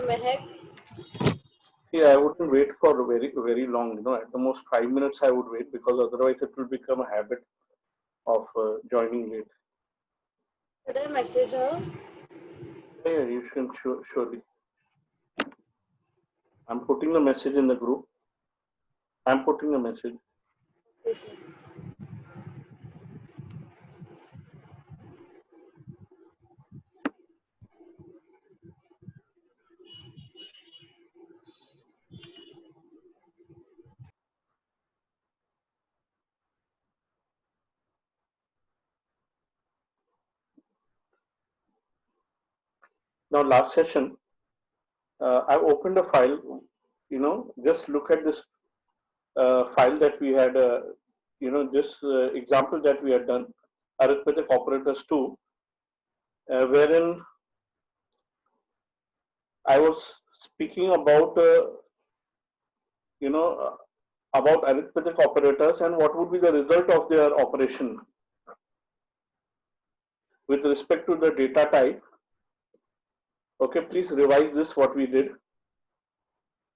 Mehak. Yeah, I wouldn't wait for very long. At the most 5 minutes I would wait because otherwise it will become a habit of joining late. Should I message her? Yeah, you should surely. I'm putting a message in the group. I'm putting a message. Okay, sir. Now, last session, I've opened a file. Just look at this file that we had. This example that we had done, arithmetic operators 2, wherein I was speaking about you know about arithmetic operators and what would be the result of their operation with respect to the data type. Okay, please revise this what we did.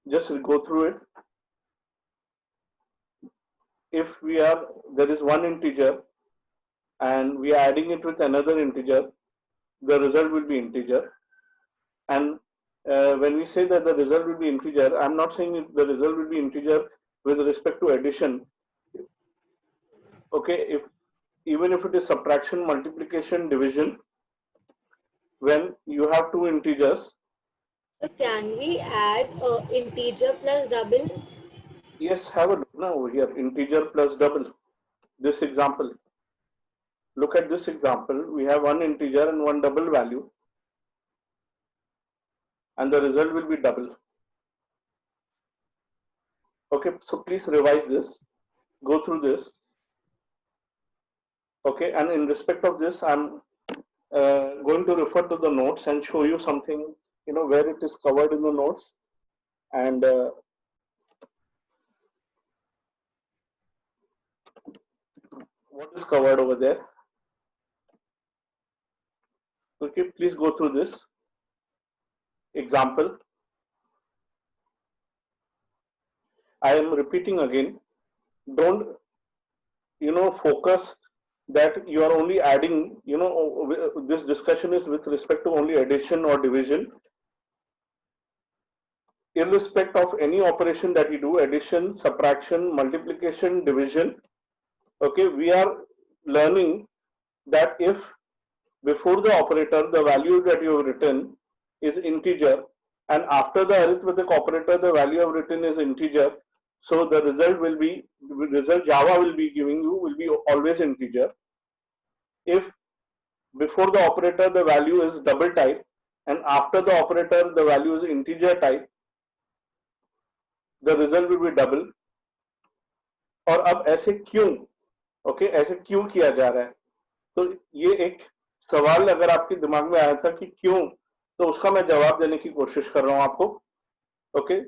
Just go through it. If there is one integer and we are adding it with another integer, the result will be integer. And when we say that the result will be integer, I'm not saying the result will be integer with respect to addition. Okay, even if it is subtraction, multiplication, division, when you have two integers. So can we add integer plus double? Yes, have a look now over here. Integer plus double. This example. Look at this example. We have one integer and one double value, and the result will be double. Okay, so please revise this. Go through this. Okay, and in respect of this, I'm going to refer to the notes and show you something, where it is covered in the notes, and what is covered over there. Okay, please go through this example. I am repeating again. Don't focus that you are only adding. This discussion is with respect to only addition or division. Irrespective of any operation that you do, addition, subtraction, multiplication, division. Okay, we are learning that if before the operator the value that you have written is integer, and after the arithmetic operator the value I've written is integer, so the result Java will be giving you will be always integer. If before the operator the value is double type and after the operator the value is integer type, the result will be double. और अब ऐसे क्यों, okay ऐसे क्यों किया जा रहा है, तो ये एक सवाल अगर आपके दिमाग में आया था कि क्यों, तो उसका मैं जवाब देने की कोशिश कर रहा हूं आपको. Okay,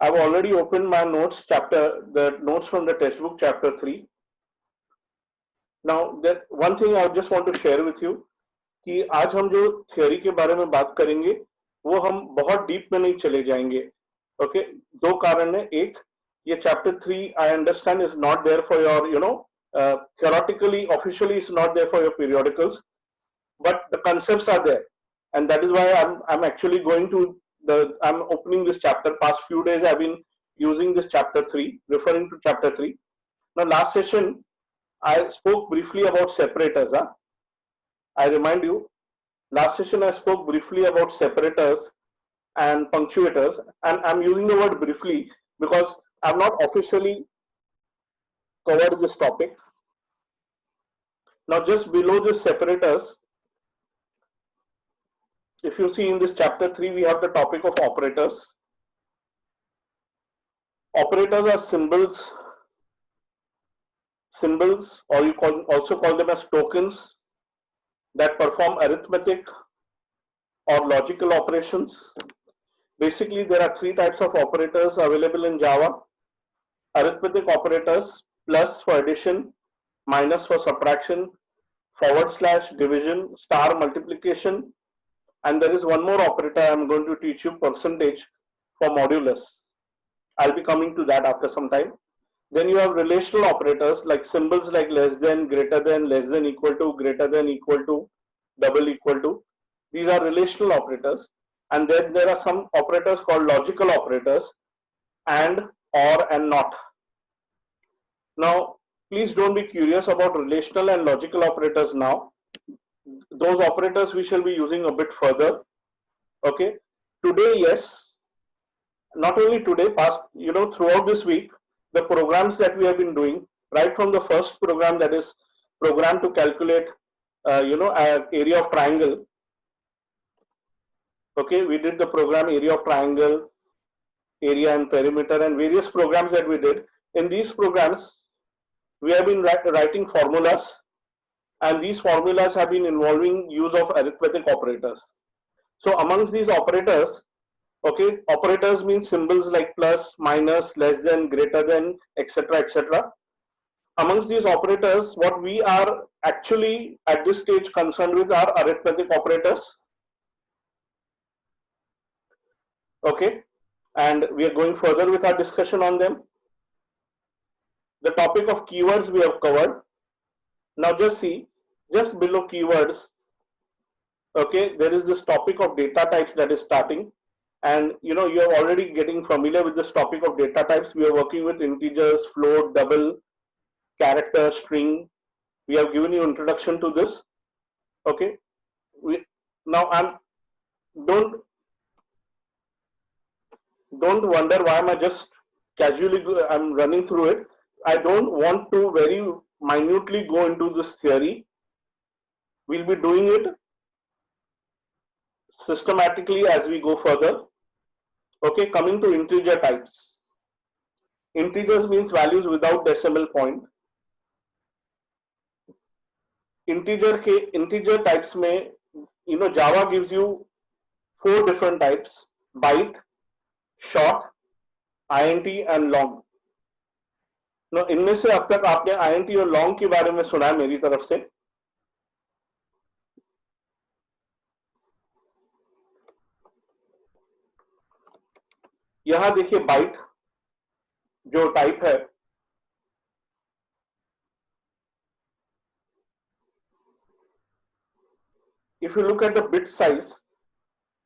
I've already opened my notes chapter, the notes from the textbook chapter 3. Now, that one thing I just want to share with you कि आज हम जो थ्योरी के बारे में बात करेंगे वो हम बहुत डीप में नहीं चले जाएंगे. ओके, दो कारण है. एक, ये chapter 3 I understand is not there for your theoretically, officially it's not there for your periodicals, but the concepts are there, and that is why I'm actually going to I'm opening this chapter. Past few days I've been using this chapter 3, referring to chapter 3. Now, last session I spoke briefly about separators. I remind you, last session I spoke briefly about separators and punctuators, and I'm using the word briefly because I've not officially covered this topic. Now, just below this separators, if you see in this chapter 3, we have the topic of operators. Operators are symbols, or you also call them as tokens, that perform arithmetic or logical operations. Basically, there are three types of operators available in Java: arithmetic operators, plus for addition, minus for subtraction, / division, star multiplication, and there is one more operator I'm going to teach you, percentage, for modulus. I'll be coming to that after some time. Then you have relational operators like symbols like less than, greater than, less than, equal to, greater than, equal to, double, equal to. These are relational operators. And then there are some operators called logical operators, and, or, and not. Now, please don't be curious about relational and logical operators now. Those operators we shall be using a bit further. Okay. Today, yes. Not only today, past, throughout this week, the programs that we have been doing, right from the first program, that is program to calculate, area of triangle. Okay, we did the program area of triangle, area and perimeter, and various programs that we did. In these programs, we have been writing formulas, and these formulas have been involving use of arithmetic operators. So amongst these operators, okay, operators mean symbols like plus, minus, less than, greater than, etc., etc. Amongst these operators, what we are actually at this stage concerned with are arithmetic operators. Okay, and we are going further with our discussion on them. The topic of keywords we have covered. Now just see, just below keywords, okay, there is this topic of data types that is starting. And you are already getting familiar with this topic of data types. We are working with integers, float, double, character, string. We have given you introduction to this. Okay, don't wonder why am I just casually I'm running through it. I don't want to very minutely go into this theory. We'll be doing it systematically as we go further. Okay, coming to integer types. Integers means values without decimal point. Integer types में Java gives you 4 different types: byte, short, int and long. Now इनमें से अब तक आपने int और long के बारे में सुना है मेरी तरफ से. यहां देखिए byte जो टाइप है, if you look at the bit size,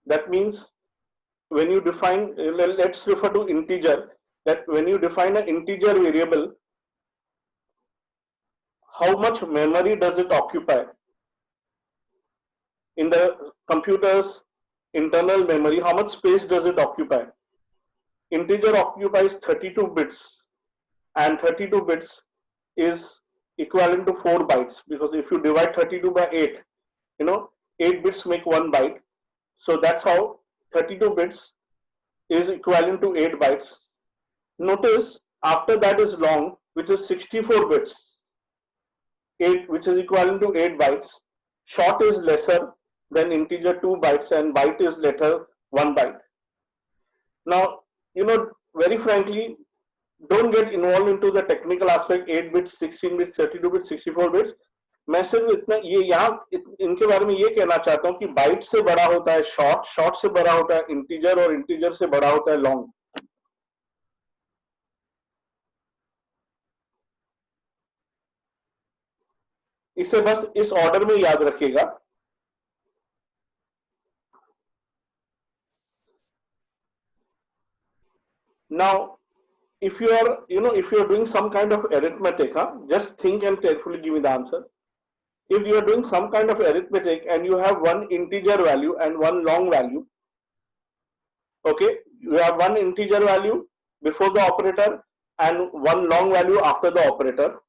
that means when you define, let's refer to integer, that when you define an integer variable, how much memory does it occupy in the computer's internal memory? How much space does it occupy? Integer occupies 32 bits, and 32 bits is equivalent to 4 bytes, because if you divide 32 by 8, 8 bits make 1 byte. So that's how 32 bits is equivalent to 8 bytes. Notice after that is long, which is 64 bits, 8, which is equivalent to 8 bytes. Short is lesser than integer 2 bytes, and byte is later 1 byte. Now, very frankly, don't get involved into the technical aspect, 8 bits, 16 bits, 32 bits, 64 bits. मैं सिर्फ इतना यहाँ इनके बारे में ये कहना चाहता हूँ कि बाइट से बड़ा होता है शॉर्ट, शॉर्ट से बड़ा होता है इंटीजर, और इंटीजर से बड़ा होता है लॉन्ग. इसे बस इस ऑर्डर में याद रखिएगा. Now, if you are, if you are doing some kind of arithmetic, just think and carefully give me the answer. If you are doing some kind of arithmetic and you have one integer value and one long value, okay, you have one integer value before the operator and one long value after the operator.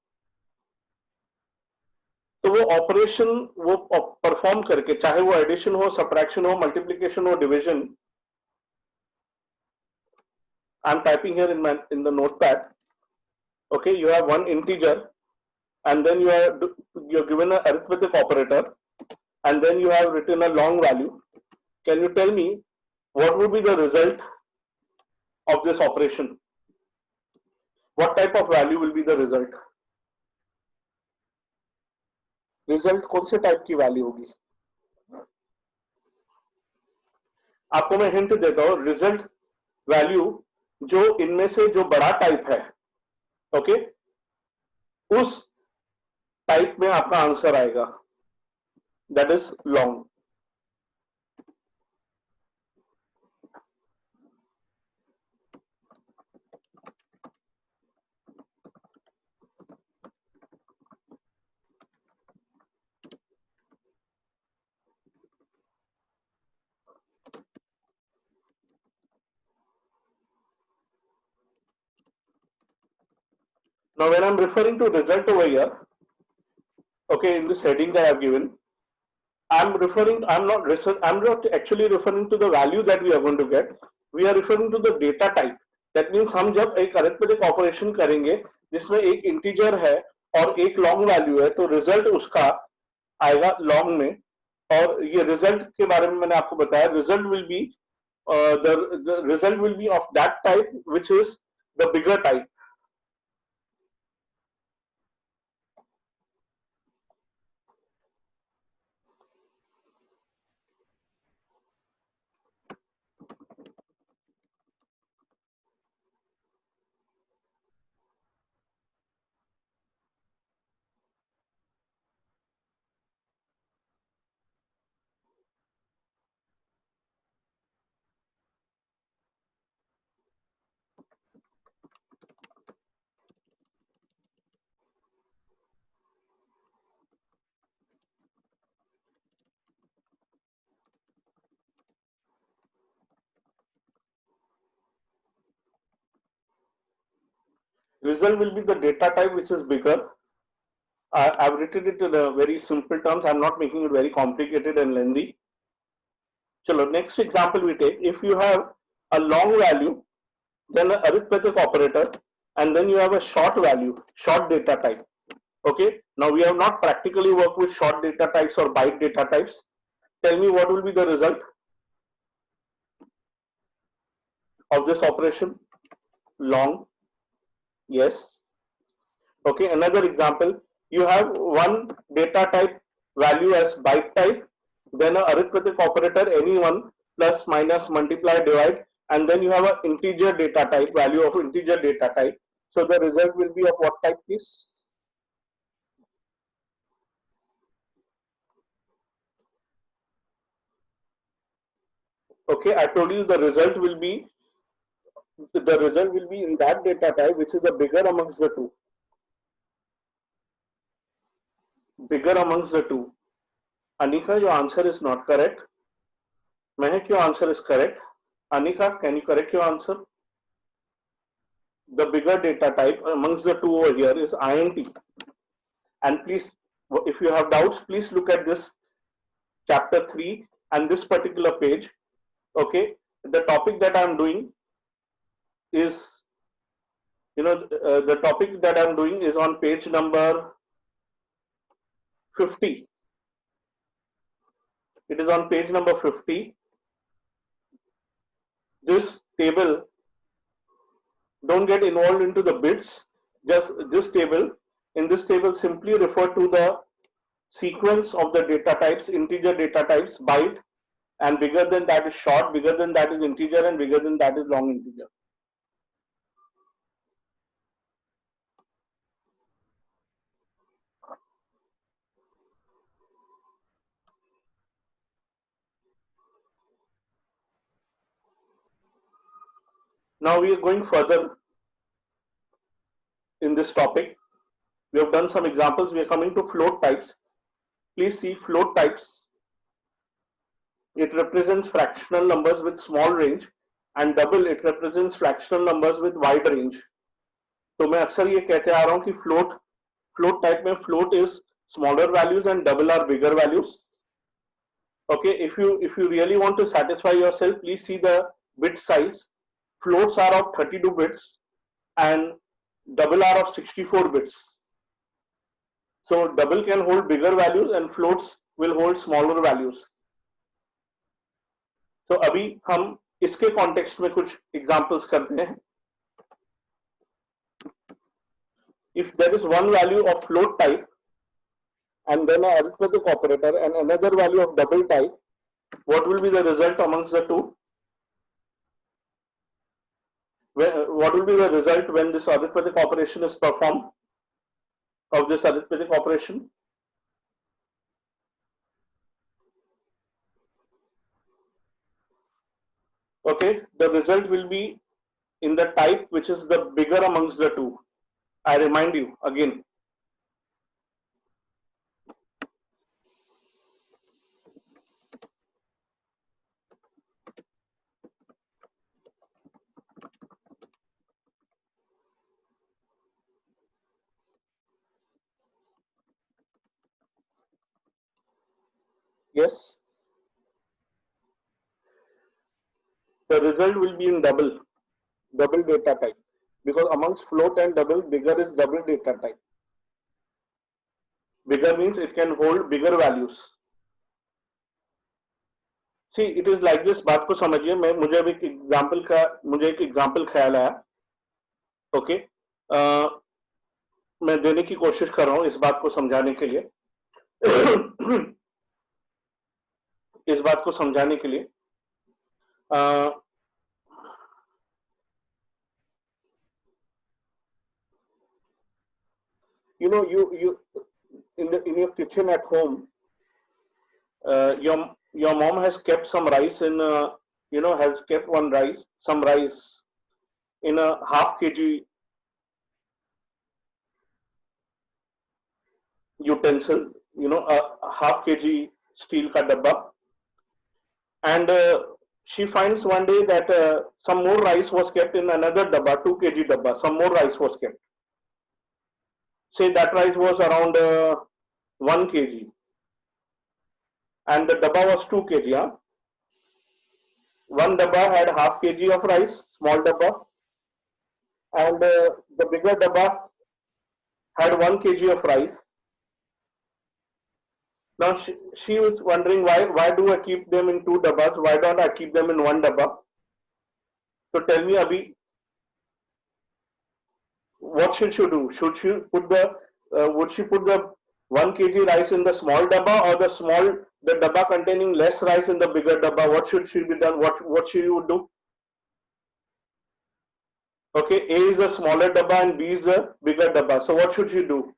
तो वो operation वो perform करके, चाहे वो addition हो, subtraction हो, multiplication हो, division, I'm typing here in the notepad. Okay, you have one integer, and then you're given an arithmetic operator, and then you have written a long value. Can you tell me what would be the result of this operation? What type of value will be the result? Result कौन से type की value होगी? आपको मैं hint देता हूं, result value जो इनमें से जो बड़ा टाइप है, ओके, उस टाइप में आपका आंसर आएगा, that is long. Now when I'm referring to result over here, okay, in this heading that I've given, I'm not actually referring to the value that we are going to get. We are referring to the data type. That means हम जब एक arithmetic operation करेंगे जिसमें एक integer है और एक long value है, तो रिजल्ट उसका आएगा लॉन्ग में. और ये रिजल्ट के बारे में मैंने आपको बताया, result will be the result will be of that type which is the bigger type. Result will be the data type which is bigger. I've written it in a very simple terms. I'm not making it very complicated and lengthy. Chalo, next example we take. If you have a long value, then an arithmetic operator, and then you have a short value, short data type. Okay. Now we have not practically worked with short data types or byte data types. Tell me what will be the result of this operation? Long. Yes. Okay, another example, you have one data type value as byte type, then an arithmetic operator, any one, plus, minus, multiply, divide, and then you have an integer data type, value of integer data type. So the result will be of what type, please? Okay, I told you the result will be in that data type which is the bigger amongst the two. Bigger amongst the two. Anika, your answer is not correct. Mehak, your answer is correct. Anika, can you correct your answer? The bigger data type amongst the two over here is INT. And please, if you have doubts, please look at this chapter 3 and this particular page. Okay, the topic that I'm doing is, the topic that I'm doing is on page number 50. It is on page number 50. This table, don't get involved into the bits, just this table. In this table, simply refer to the sequence of the data types, integer data types, byte, and bigger than that is short, bigger than that is integer, and bigger than that is long integer. Now we are going further in this topic. We have done some examples. We are coming to float types. Please see float types. It represents fractional numbers with small range, and double, it represents fractional numbers with wide range. तो मैं अक्सर ये कहते आ रहा हूँ कि float type में float is smaller values and double are bigger values. Okay, if you really want to satisfy yourself, please see the bit size. Floats are of 32 bits and double are of 64 bits. So double can hold bigger values and floats will hold smaller values. So अभी हम इसके context में कुछ examples करते हैं. If there is one value of float type and then an arithmetic operator and another value of double type, what will be the result amongst the two? What will be the result when this arithmetic operation is performed of this arithmetic operation? Okay, the result will be in the type which is the bigger amongst the two. I remind you again. Yes, the result will be in double data type, because amongst float and double, bigger is double data type. Bigger means it can hold bigger values. See, it is like this. बात को समझिए. मुझे एक example ख्याल आया. Okay, मैं देने की कोशिश कर रहा हूं इस बात को समझाने के लिए. इस बात को समझाने के लिए you in your kitchen at home, your mom has kept some rice in has kept some rice in a half kg utensil, a half kg steel ka dabba, and she finds one day that some more rice was kept in another dabba, 2 kg dabba. Some more rice was kept. Say that rice was around 1 kg and the dabba was 2 kg. Huh? One dabba had half kg of rice, small dabba, and the bigger dabba had 1 kg of rice. Now she was wondering, why do I keep them in two dabbas? Why don't I keep them in one dabba? So tell me, Abhi, what should she do? Should she put would she put the 1 kg rice in the small dabba, or the dabba containing less rice in the bigger dabba? What should she be done? What she would do? Okay, A is the smaller dabba and B is the bigger dabba. So what should she do?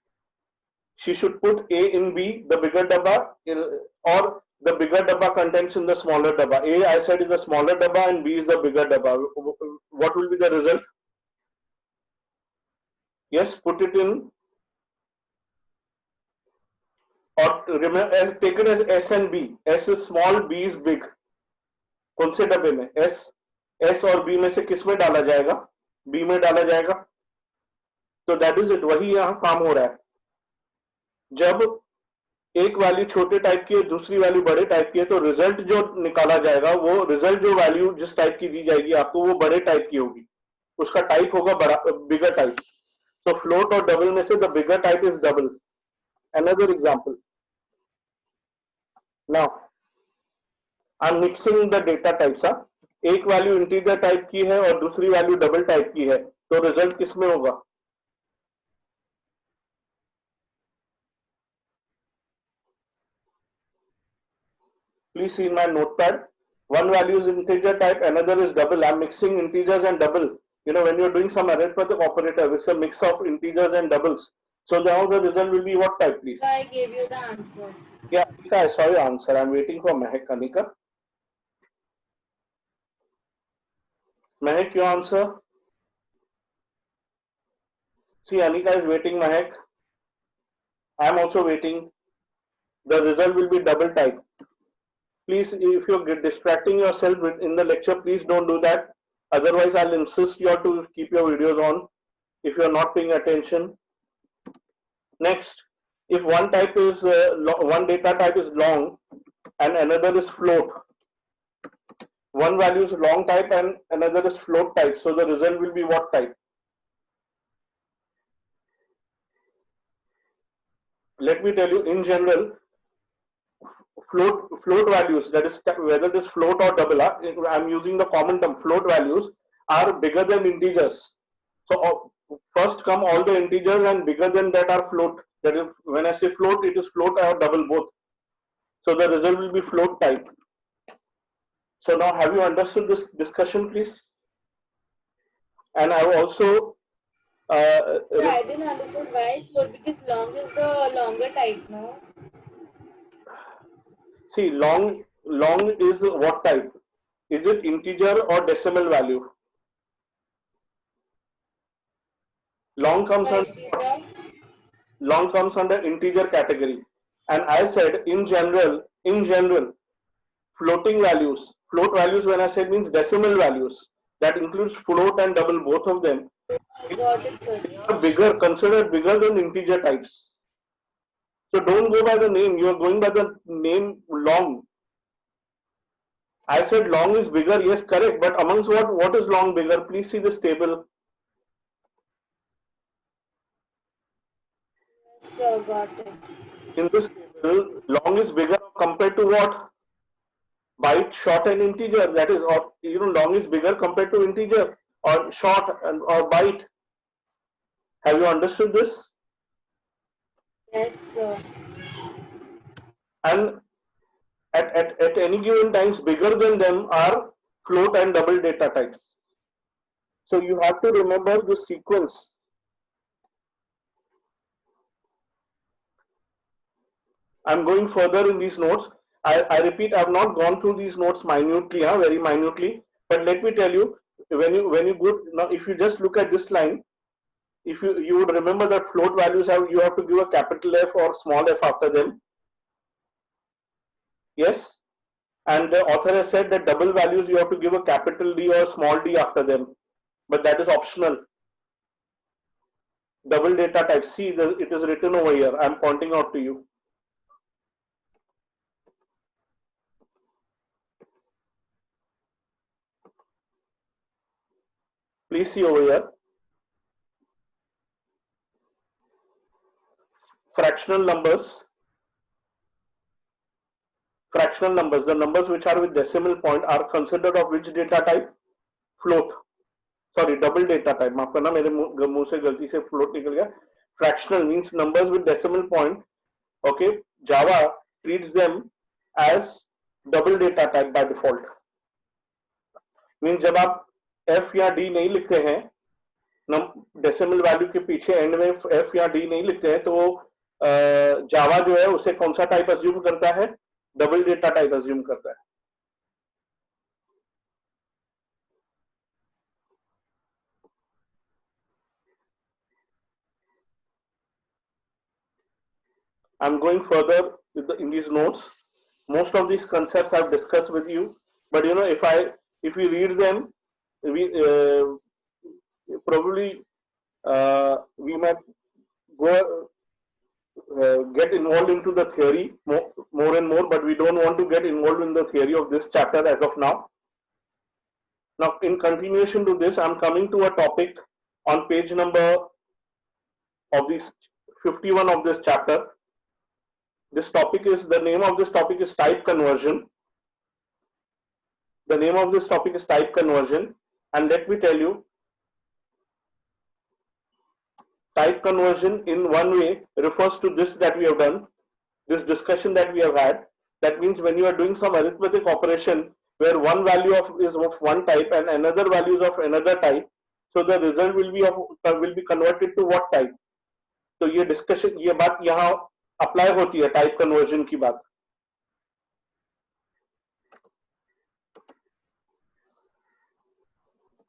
She should put A in B, the bigger dabba, or the bigger dabba contents in the smaller dabba. A, I said, is the smaller dabba and B is the bigger dabba. What will be the result? Yes, put it in, or remember, take it as S and B. S is small, B is big. कौन से डब्बे में? S और B में से किस में डाला जाएगा? B में डाला जाएगा. तो दैट इज इट. वही यहां काम हो रहा है. जब एक वैल्यू छोटे टाइप की है, दूसरी वैल्यू बड़े टाइप की है, तो रिजल्ट जो निकाला जाएगा, वो रिजल्ट जो वैल्यू जिस टाइप की दी जाएगी आपको, वो बड़े टाइप की होगी. उसका टाइप होगा बिगर type. So float or double में से the bigger type is double. Another example. Now I'm mixing the data types. एक वैल्यू इंटीजर टाइप की है और दूसरी वैल्यू डबल टाइप की है, तो रिजल्ट किस में होगा? Please see in my notepad. One value is integer type, another is double. I'm mixing integers and double. When you're doing some arithmetic operator, it's a mix of integers and doubles. So now the result will be what type, please? I gave you the answer. Yeah, I saw your answer. I'm waiting for Mehak. Anika. Mehak, your answer? See, Anika is waiting, Mehak. I'm also waiting. The result will be double type. Please, if you're distracting yourself in the lecture, please don't do that. Otherwise, I'll insist you to keep your videos on if you're not paying attention. Next, if one data type is long and another is float, one value is long type and another is float type, so the result will be what type? Let me tell you, in general, float values, that is whether it is float or double, I'm using the common term, float values are bigger than integers. So first come all the integers and bigger than that are float. That is, when I say float, it is float or double both. So the result will be float type. So now have you understood this discussion, please? And I will also So I didn't understand why float, because long is the longer type, no? see, long is what type? Is it integer or decimal value? Long comes under Integer. long comes under integer category. And I said in general, float values when I said means decimal values. That includes float and double, both of them. I got it, sir. They are bigger, considered bigger than integer types. So don't go by the name, you are going by the name long. I said long is bigger, yes, correct, but amongst what is long bigger? Please see this table. So got it. In this table, long is bigger compared to what? Byte, short, and integer. That is, or long is bigger compared to integer or short and or byte. Have you understood this? Yes, sir. And at any given times, bigger than them are float and double data types. So you have to remember the sequence. I'm going further in these notes. I repeat, I've not gone through these notes minutely, very minutely. But let me tell you, when you go now, if you just look at this line, if you would remember that float values you have to give a capital F or small f after them. Yes, and the author has said that double values you have to give a capital D or small d after them, but that is optional. Double data type, see, it is written over here. I'm pointing out to you. Please see over here. Fractional numbers. Fractional numbers, the numbers which are with decimal point are considered of which data type? Float. Sorry, double data type. माफ करना, मेरे मुंह से गलती से float निकल गया. Fractional means numbers with decimal point. Okay, Java treats them as double data type by default. Means जब आप f या d नहीं लिखते हैं, डेसिमल वैल्यू के पीछे एंड में f या d नहीं लिखते हैं, तो जावा जो है उसे कौन सा टाइप अज्यूम करता है? डबल डेटा टाइप अज्यूम करता है. I'm going further in these notes. Most of these concepts I've discussed with you, but if we read them, we probably we might go get involved into the theory more and more, but we don't want to get involved in the theory of this chapter as of now. Now, in continuation to this, I'm coming to a topic on page number of this 51 of this chapter. This topic is, the name of this topic is type conversion. The name of this topic is type conversion, and let me tell you, type conversion in one way refers to this that we have done, this discussion that we have had. That means when you are doing some arithmetic operation where one value is of one type and another value is of another type, so the result will be converted to what type? तो ये discussion, ये बात यहाँ apply होती है, type conversion की बात.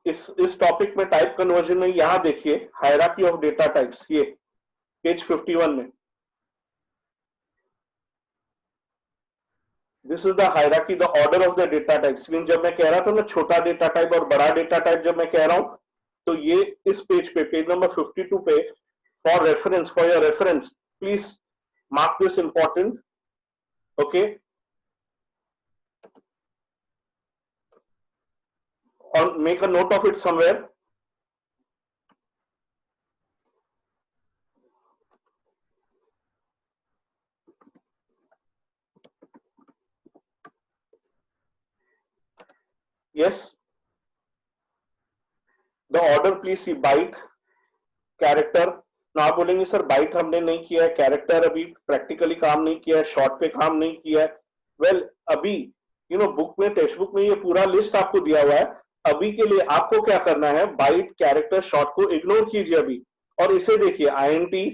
इस टॉपिक में टाइप कन्वर्जन में यहां देखिए, हायरार्की ऑफ डेटा टाइप्स, ये पेज 51 में. This is the hierarchy, the order of the data types. Mean जब मैं कह रहा था ना छोटा डेटा टाइप और बड़ा डेटा टाइप, जब मैं कह रहा हूं तो ये इस पेज पे, पेज नंबर 52 पे, for reference, for your reference, please mark this important. Okay, or make a note of it somewhere. Yes, the order, please see, byte, character. ना आप बोलेंगे सर बाइट हमने नहीं किया है, कैरेक्टर अभी प्रैक्टिकली काम नहीं किया है, शॉर्ट पे काम नहीं किया है. वेल, अभी बुक में, टेक्स्ट बुक में ये पूरा लिस्ट आपको दिया हुआ है। अभी के लिए आपको क्या करना है, बाइट, कैरेक्टर, शॉर्ट को इग्नोर कीजिए अभी, और इसे देखिए, INT,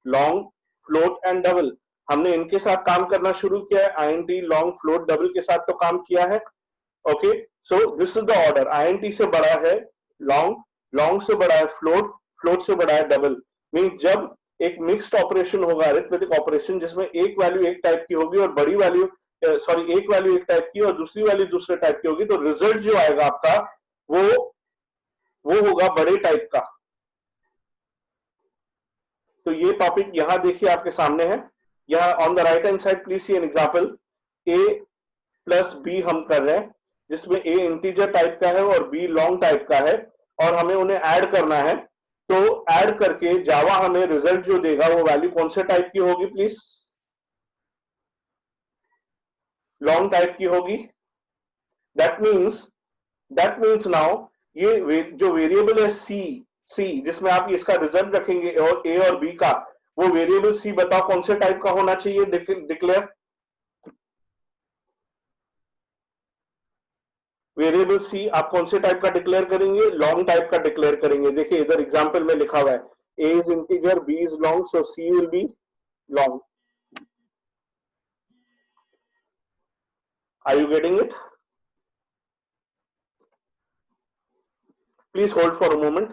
long, float and double. हमने इनके साथ काम करना शुरू किया है, आईएनटी, लॉन्ग, फ्लोट, डबल के साथ तो काम किया है। Okay, so this is the order. INT से बड़ा है लॉन्ग, लॉन्ग से बड़ा है फ्लोट, फ्लोट से बड़ा है डबल। मीन जब एक मिक्स्ड ऑपरेशन होगा, अरिथमेटिक ऑपरेशन, जिसमें एक वैल्यू एक टाइप की होगी और बड़ी वैल्यू, सॉरी, एक वैल्यू एक टाइप की और दूसरी वैल्यू दूसरे टाइप की होगी, तो रिजल्ट जो आएगा आपका वो वो होगा बड़े टाइप का। तो ये टॉपिक यहां देखिए आपके सामने है। यहां on the right hand side please see an example. A plus B हम कर रहे हैं, जिसमें ए इंटीजर टाइप का है और बी लॉन्ग टाइप का है, और हमें उन्हें ऐड करना है। तो ऐड करके जावा हमें रिजल्ट जो देगा वो वैल्यू कौन से टाइप की होगी प्लीज? लॉन्ग टाइप की होगी। दैट मीन्स नाउ ये जो वेरिएबल है सी, जिसमें आप इसका रिजल्ट रखेंगे और ए और बी का, वो वेरिएबल सी बताओ कौन से टाइप का होना चाहिए, डिक्लेयर। वेरिएबल सी आप कौन से टाइप का डिक्लेयर करेंगे? लॉन्ग टाइप का डिक्लेयर करेंगे। देखिए इधर एग्जांपल में लिखा हुआ है, A is integer, B is long, so C will be long. Are you getting it? Please hold for a moment.